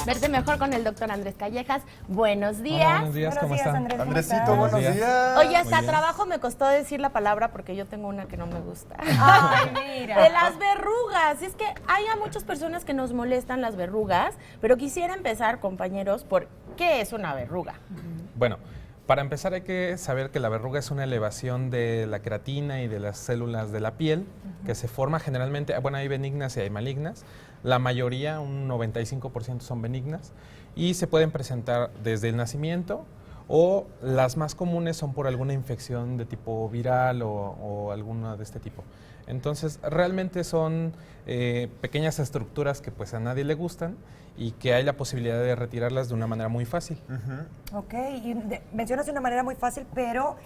Verte mejor con el doctor Andrés Callejas. Buenos días. Hola, buenos días, ¿cómo están? Andrés, Andresito, buenos días. Oye, hasta trabajo me costó decir la palabra porque yo tengo una que no me gusta. Ay, mira. De las verrugas. Es que hay a muchas personas que nos molestan las verrugas, pero quisiera empezar, compañeros, por ¿qué es una verruga? Bueno, para empezar hay que saber que la verruga es una elevación de la queratina y de las células de la piel que se forma generalmente, bueno, hay benignas y hay malignas. La mayoría, un 95% son benignas y se pueden presentar desde el nacimiento o las más comunes son por alguna infección de tipo viral o alguna de este tipo. Entonces, realmente son pequeñas estructuras que pues a nadie le gustan y que hay la posibilidad de retirarlas de una manera muy fácil. Ok, y mencionas de una manera muy fácil, pero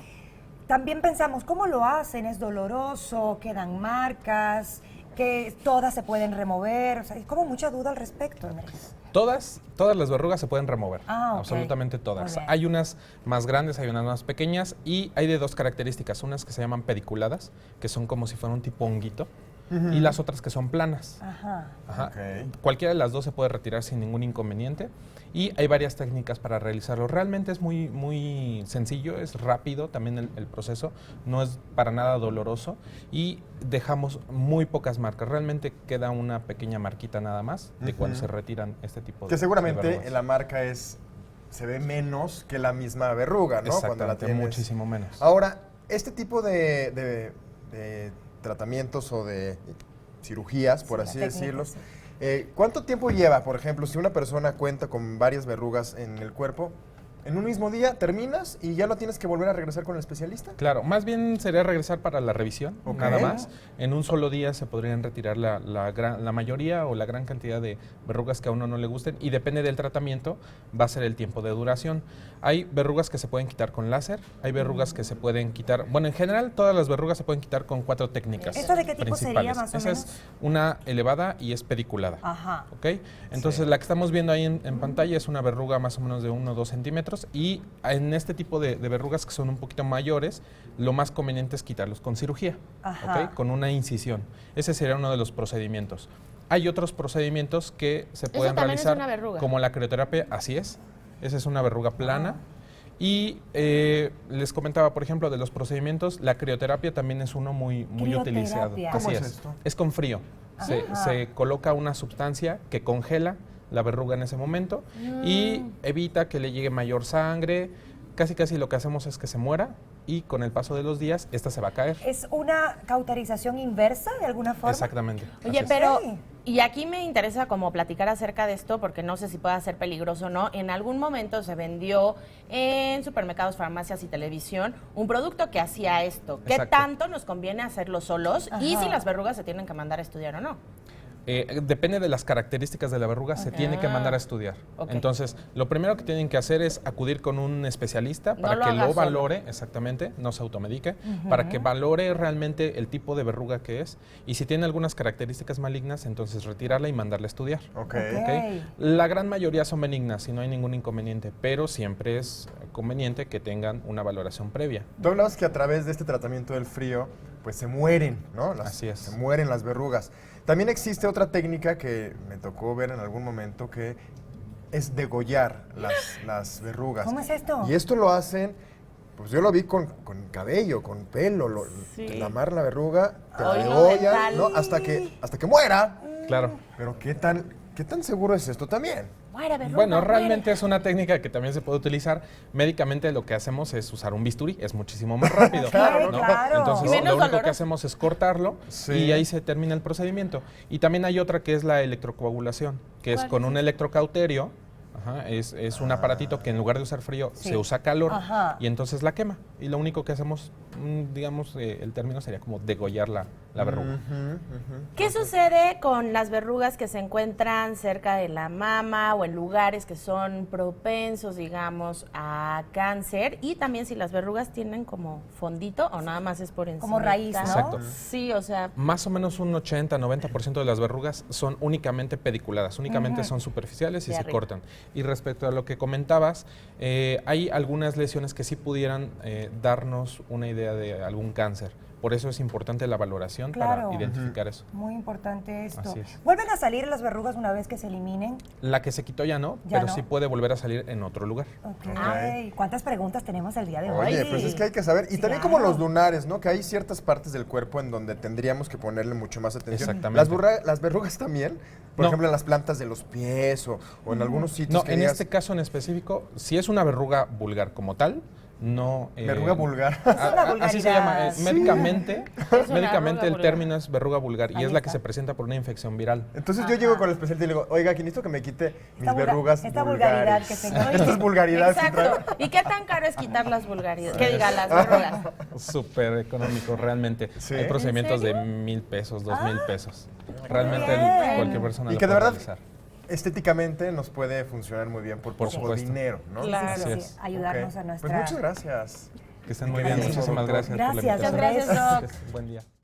también pensamos, ¿cómo lo hacen? ¿Es doloroso? ¿Quedan marcas? ¿Que todas se pueden remover? O sea, hay como mucha duda al respecto, Andrés. Todas las verrugas se pueden remover, Ah, ok. absolutamente todas. Muy bien. Hay unas más grandes, hay unas más pequeñas y hay de dos características, unas que se llaman pediculadas, que son como si fuera un tipo honguito, y las otras que son planas. Ajá. Ajá. Ok. Cualquiera de las dos se puede retirar sin ningún inconveniente y hay varias técnicas para realizarlo. Realmente es muy sencillo, es rápido también el proceso, no es para nada doloroso y dejamos muy pocas marcas. Realmente queda una pequeña marquita nada más de cuando se retiran este tipo de Que seguramente verrugas. la marca se ve menos que la misma verruga, ¿no? Cuando la Exactamente, tienes. muchísimo menos. Ahora, este tipo de tratamientos o de cirugías, por Sí, así la técnica, decirlo, sí. ¿cuánto tiempo lleva, por ejemplo, si una persona cuenta con varias verrugas en el cuerpo? ¿En un mismo día terminas y ya no tienes que volver a regresar con el especialista? Claro, más bien sería regresar para la revisión, Ok. nada más. En un solo día se podrían retirar la mayoría o la gran cantidad de verrugas que a uno no le gusten y depende del tratamiento, va a ser el tiempo de duración. Hay verrugas que se pueden quitar con láser, hay verrugas que se pueden quitar, bueno, en general todas las verrugas se pueden quitar con 4 técnicas ¿Esta de qué tipo sería, principales. más o Esa menos? es una elevada y es pediculada. Ajá. ¿Ok? Entonces la que estamos viendo ahí en pantalla es una verruga más o menos de 1 o 2 centímetros y en este tipo de verrugas que son un poquito mayores, lo más conveniente es quitarlos con cirugía, Ajá. ¿ok? Con una incisión. Ese sería uno de los procedimientos. Hay otros procedimientos que se pueden también es realizar una verruga. como la crioterapia, así es. Esa es una verruga plana. Y les comentaba, por ejemplo, de los procedimientos, la crioterapia también es uno muy utilizado. Crioterapia. ¿Cómo Así es esto? Es con frío. Se coloca una sustancia que congela la verruga en ese momento y evita que le llegue mayor sangre. Casi lo que hacemos es que se muera y con el paso de los días esta se va a caer. ¿Es una cauterización inversa de alguna forma? Exactamente. Oye, así es. pero, Sí. y aquí me interesa como platicar acerca de esto, porque no sé si pueda ser peligroso o no. En algún momento se vendió en supermercados, farmacias y televisión un producto que hacía esto. ¿Qué Exacto. tanto nos conviene hacerlo solos? Y Ajá. si las verrugas se tienen que mandar a estudiar o no. Depende de las características de la verruga, se tiene que mandar a estudiar. Ok. Entonces, lo primero que tienen que hacer es acudir con un especialista No para lo que haga lo solo. valore, exactamente, no se automedique, para que valore realmente el tipo de verruga que es y si tiene algunas características malignas, entonces retirarla y mandarla a estudiar. Ok. Ok. ¿Ok? La gran mayoría son benignas y no hay ningún inconveniente, pero siempre es conveniente que tengan una valoración previa. Tú hablabas que a través de este tratamiento del frío, pues se mueren, ¿no? Así es. Se mueren las verrugas. También existe otra técnica que me tocó ver en algún momento que es degollar las verrugas. ¿Cómo es esto? Y esto lo hacen, pues yo lo vi con cabello, con pelo, Sí. te la amarran la verruga, te la Ay, no, degollan, dental. ¿no? Hasta que muera. Claro. Pero ¿qué tan seguro es esto también? Muere, verruga, Bueno, muere. realmente es una técnica que también se puede utilizar. Médicamente lo que hacemos es usar un bisturí, es muchísimo más rápido. Claro, ¿no? claro. Entonces Y menos lo único doloroso. que hacemos es cortarlo Sí. y ahí se termina el procedimiento. Y también hay otra que es la electrocoagulación, que es ¿Cuál con es un electrocauterio. Ajá, es un aparatito que en lugar de usar frío Sí. se usa calor Ajá. y entonces la quema. Y lo único que hacemos, digamos, el término sería como degollar la verruga. ¿Qué sucede con las verrugas que se encuentran cerca de la mama o en lugares que son propensos, digamos, a cáncer? Y también si las verrugas tienen como fondito o nada más es por encima. Como raíz, ¿no? Exacto. Sí, o sea, Más o menos un 80-90% de las verrugas son únicamente pediculadas, únicamente son superficiales y De se arriba. cortan. Y respecto a lo que comentabas, hay algunas lesiones que sí pudieran darnos una idea de algún cáncer. Por eso es importante la valoración información Claro. para identificar eso. Muy importante esto. Así es. ¿Vuelven a salir las verrugas una vez que se eliminen? La que se quitó ya no, Ya pero no. sí puede volver a salir en otro lugar. Ok. Ay, ¿cuántas preguntas tenemos el día de hoy? Oye, pues es que hay que saber. Y Sí, también claro. como los lunares, ¿no? Que hay ciertas partes del cuerpo en donde tendríamos que ponerle mucho más atención. Exactamente. Las verrugas también, por No. ejemplo, en las plantas de los pies o en algunos sitios No, que en digas, este caso en específico, si es una verruga vulgar como tal, no... verruga vulgar. Así se llama. vulgaridad. Médicamente, Es una médicamente el verruga término es verruga vulgar y Ahí es la que está. se presenta por una infección viral. Entonces yo llego con el especialista y le digo, oiga, aquí necesito que me quite mis Esta verrugas esta vulgares. vulgaridad que tengo. Esto es vulgaridad. sí, Exacto. ¿Y qué tan caro es quitar las vulgaridades? Que diga, las verrugas. Súper económico, realmente. ¿Sí? Hay procedimientos ¿En de serio? 1,000 pesos, 2,000 pesos. Realmente bien. cualquier persona Y lo que de puede verdad, realizar. estéticamente nos puede funcionar muy bien por poco supuesto. dinero, ¿no? Claro. Sí, Así sí, es. ayudarnos Ok. a nuestra... Pues muchas gracias. Que estén muy bien. Gracias, Muchísimas doctor. gracias por la Gracias, invitación. Muchas gracias, Doc. Gracias. Buen día.